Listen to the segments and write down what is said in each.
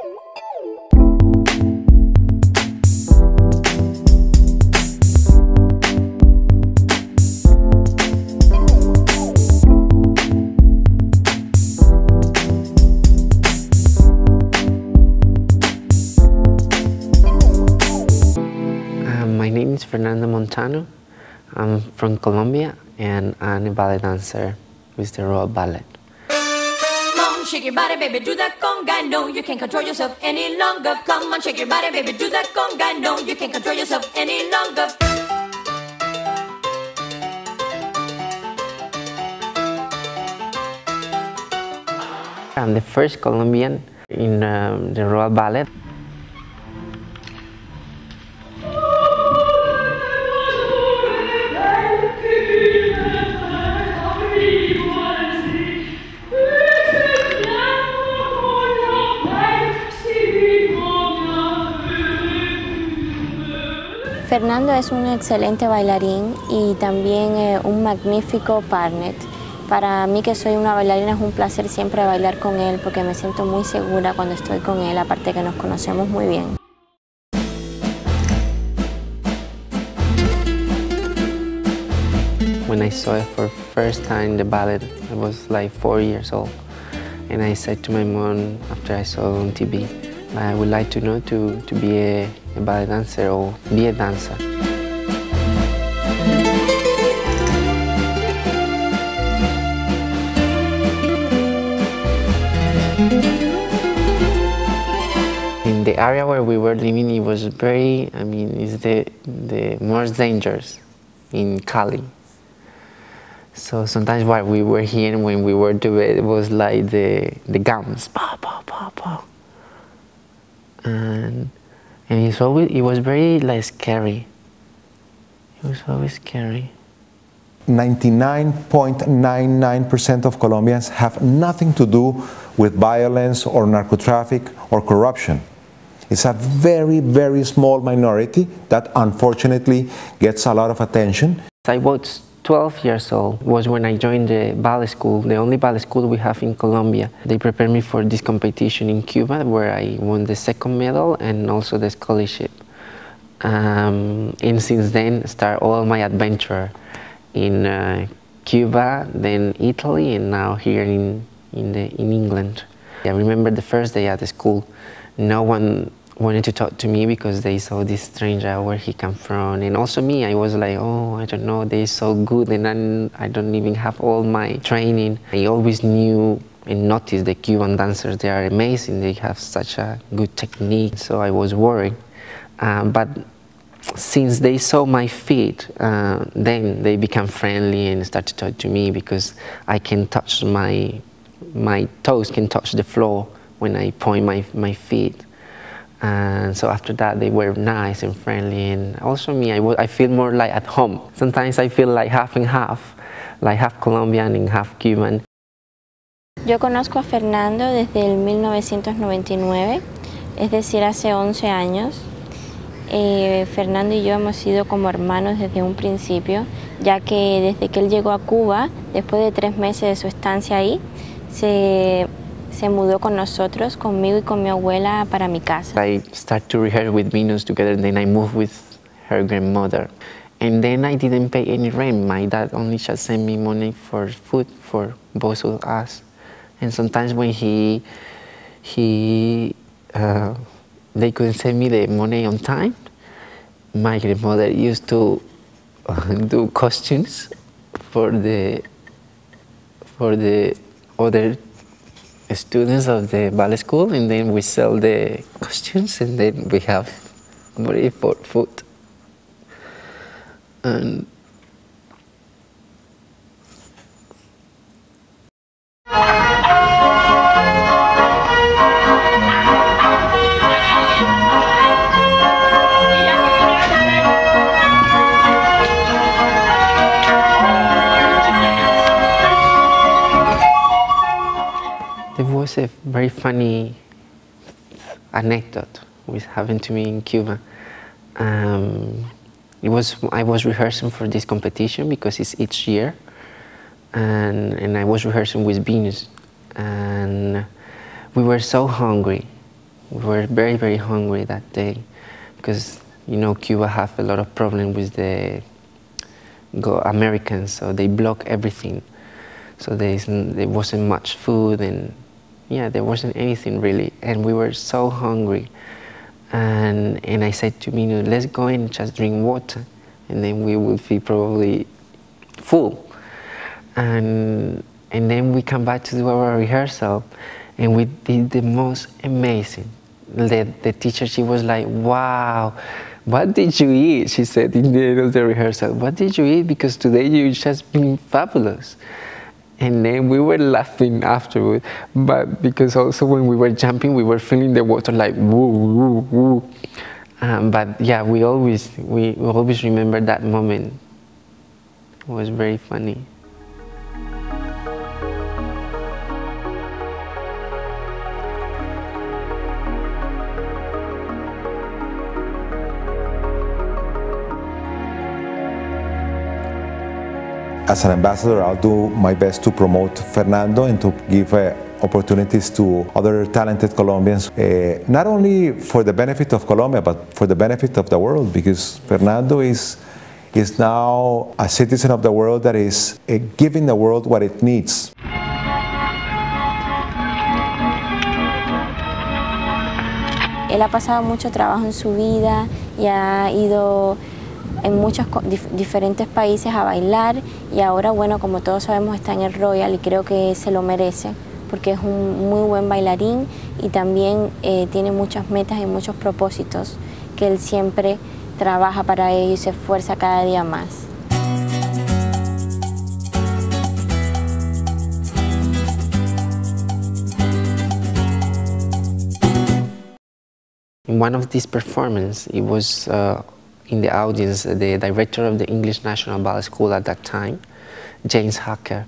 My name is Fernando Montano. I'm from Colombia and I'm a ballet dancer with the Royal Ballet. Come on, shake your body, baby, do that conga. No, you can't control yourself any longer. Come on, shake your body, baby, do that conga. No, you can't control yourself any longer. I'm the first Colombian in the Royal Ballet. Fernando es un excelente bailarín y también un magnífico partner. Para mí, que soy una bailarina, es un placer siempre bailar con él porque me siento muy segura cuando estoy con él, aparte que nos conocemos muy bien. When I saw it for the first time, the ballet, I was like 4 years old. And I said to my mom, after I saw it on TV, I would like to know to be a ballet dancer or be a dancer. In the area where we were living, it was very, it's the most dangerous in Cali. So sometimes while we were here, when we were doing it, it was like the guns, pow, pow, pow, pow. And it was very like scary. It was always scary. 99.99% of Colombians have nothing to do with violence or narcotraffic or corruption. It's a very, very small minority that unfortunately gets a lot of attention. I was 12 years old was when I joined the ballet school, the only ballet school we have in Colombia. They prepared me for this competition in Cuba where I won the second medal and also the scholarship. And since then start all my adventure in Cuba, then Italy, and now here in England. I remember the first day at the school, no one wanted to talk to me because they saw this stranger where he came from, and also me, I was like, oh, I don't know, they're so good and I don't even have all my training. I always knew and noticed the Cuban dancers, they are amazing, they have such a good technique, so I was worried. But since they saw my feet, then they became friendly and started to talk to me because I can touch my toes can touch the floor when I point my feet. And so after that, they were nice and friendly, and also me, I feel more like at home. Sometimes I feel like half and half, like half Colombian and half Cuban. Yo conozco a Fernando desde el 1999, es decir, hace 11 años. Fernando y yo hemos sido como hermanos desde un principio, ya que desde que él llegó a Cuba, después de 3 meses de su estancia ahí, se mudó con nosotros, conmigo y con mi abuela, para mi casa. I started to rehearse with Venus together, and then I moved with her grandmother. And then I didn't pay any rent. My dad only just sent me money for food for both of us. And sometimes when they couldn't send me the money on time, my grandmother used to do costumes for the other students of the ballet school, and then we sell the costumes, and then we have money for food. And there was a very funny anecdote which happened to me in Cuba. I was rehearsing for this competition because it's each year, and I was rehearsing with Venus, and we were so hungry. We were very, very hungry that day because, you know, Cuba have a lot of problems with the Americans, so they block everything. So there wasn't much food, and yeah, there wasn't anything really, and we were so hungry. And I said to Minu, let's go and just drink water, and then we will feel probably full. And then we come back to do our rehearsal, and we did the most amazing. The teacher, she was like, wow, what did you eat? She said in the end of the rehearsal, what did you eat? Because today you just been fabulous. And then we were laughing afterward, but because also when we were jumping, we were feeling the water like woo, woo, woo. But yeah, we always remember that moment. It was very funny. As an ambassador, I'll do my best to promote Fernando and to give opportunities to other talented Colombians, not only for the benefit of Colombia, but for the benefit of the world, because Fernando is now a citizen of the world that is giving the world what it needs. Él ha pasado mucho trabajo en su vida y ha ido en muchos diferentes países a bailar, y ahora, bueno, como todos sabemos, está en el Royal y creo que se lo merece porque es un muy buen bailarín y también tiene muchas metas y muchos propósitos que él siempre trabaja para ello y se esfuerza cada día más. In one of these performances, it was in the audience, the director of the English National Ballet School at that time, James Hacker.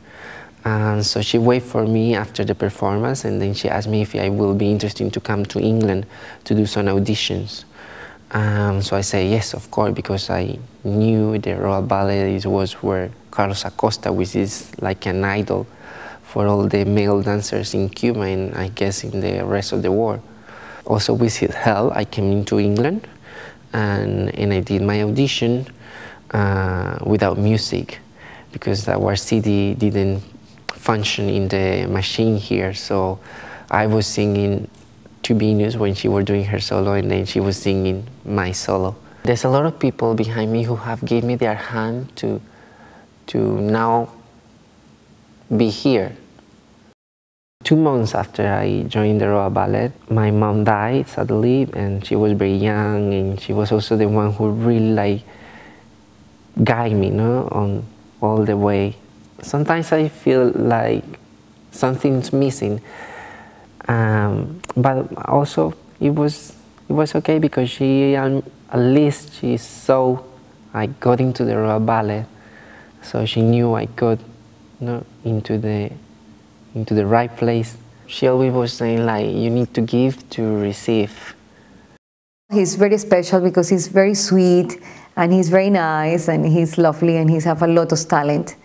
And so she waited for me after the performance, and then she asked me if I will be interested to come to England to do some auditions. So I said yes, of course, because I knew the Royal Ballet was where Carlos Acosta, which is like an idol for all the male dancers in Cuba and I guess in the rest of the world. Also with his help, I came into England and I did my audition without music because our CD didn't function in the machine here. So I was singing to Venus when she was doing her solo, and then she was singing my solo. There's a lot of people behind me who have given me their hand to now be here. 2 months after I joined the Royal Ballet, my mom died suddenly, and she was very young, and she was also the one who really guided me, on all the way. Sometimes I feel like something's missing, but also it was okay because she at least she saw I got into the Royal Ballet, so she knew I got into the right place. She always was saying you need to give to receive. He's very special because he's very sweet and he's very nice and he's lovely and he's have a lot of talent,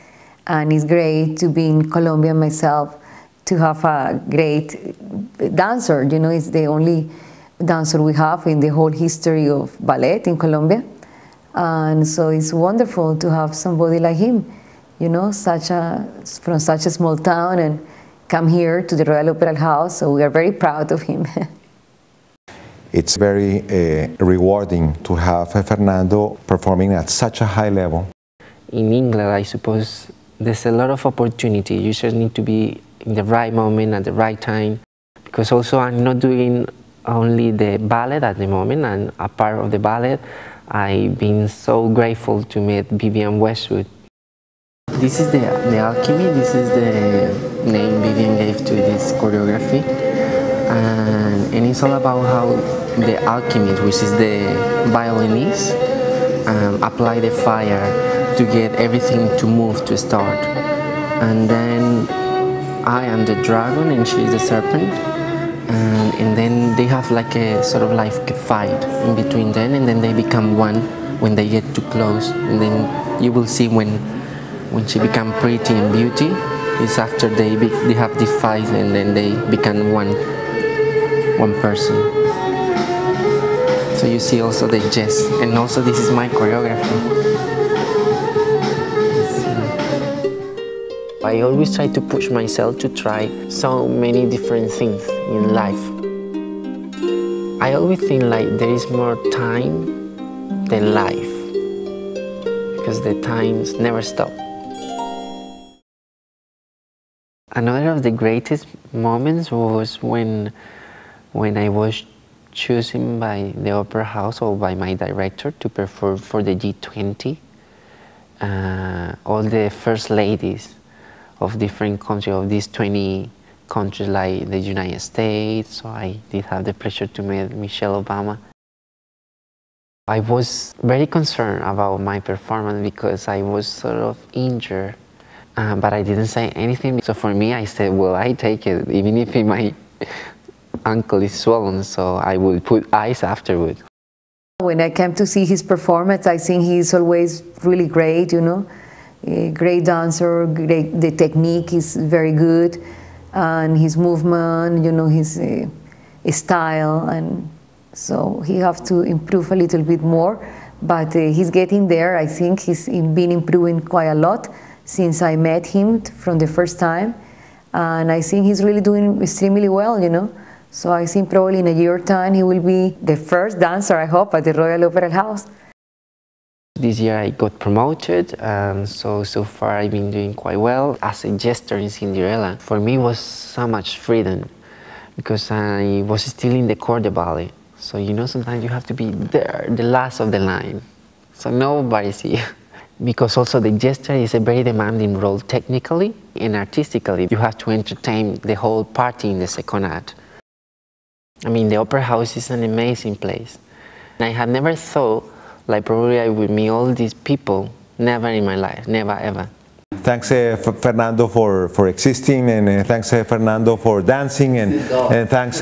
and it's great to be in Colombia myself, to have a great dancer. He's the only dancer we have in the whole history of ballet in Colombia, and so it's wonderful to have somebody like him, from such a small town and come here to the Royal Opera House, so we are very proud of him. It's very rewarding to have Fernando performing at such a high level. In England, I suppose there's a lot of opportunity. You just need to be in the right moment at the right time, because also I'm not doing only the ballet at the moment, and a part of the ballet, I've been so grateful to meet Vivian Westwood. This is the alchemy. This is the name Vivian gave to this choreography, and it's all about how the alchemist, which is the violinist, apply the fire to get everything to move, to start. And then I am the dragon and she is the serpent, and then they have a sort of a fight in between them, and then they become one when they get too close, and then you will see when she becomes pretty and beauty, it's after they have this fight and then they become one person. So you see also the jazz, and also this is my choreography. I always try to push myself to try so many different things in life. I always think like there is more time than life, because the times never stop. Another of the greatest moments was when I was chosen by the Opera House or by my director to perform for the G20. All the first ladies of different countries, of these 20 countries like the United States, so I did have the pleasure to meet Michelle Obama. I was very concerned about my performance because I was sort of injured, but I didn't say anything. So for me, I said, well, I take it, even if my ankle is swollen, so I will put ice afterward. When I came to see his performance, I think he's always really great, you know. A great dancer, the technique is very good, and his movement, you know, his style, and so he has to improve a little bit more, but he's getting there. I think he's been improving quite a lot since I met him from the first time, and I think he's really doing extremely well, you know. So I think probably in a year's time he will be the first dancer, I hope, at the Royal Opera House. This year I got promoted, and so far I've been doing quite well. As a jester in Cinderella, for me was so much freedom, because I was still in the corps de ballet. So you know, sometimes you have to be there, the last of the line, so nobody sees you. Because also the jester is a very demanding role technically and artistically. You have to entertain the whole party in the second act. I mean, the Opera House is an amazing place. I had never thought like probably I would meet all these people, never in my life, never ever. Thanks Fernando for existing, and thanks Fernando for dancing, and thanks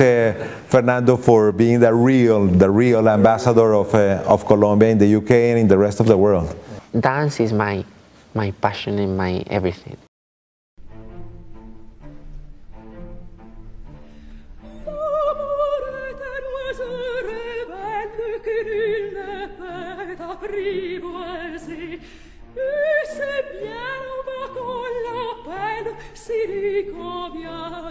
Fernando for being the real ambassador of Colombia in the UK and in the rest of the world. Dance is my passion and my everything. Apprivoiser, et c'est bien, on va qu'on l'appelle, si convient.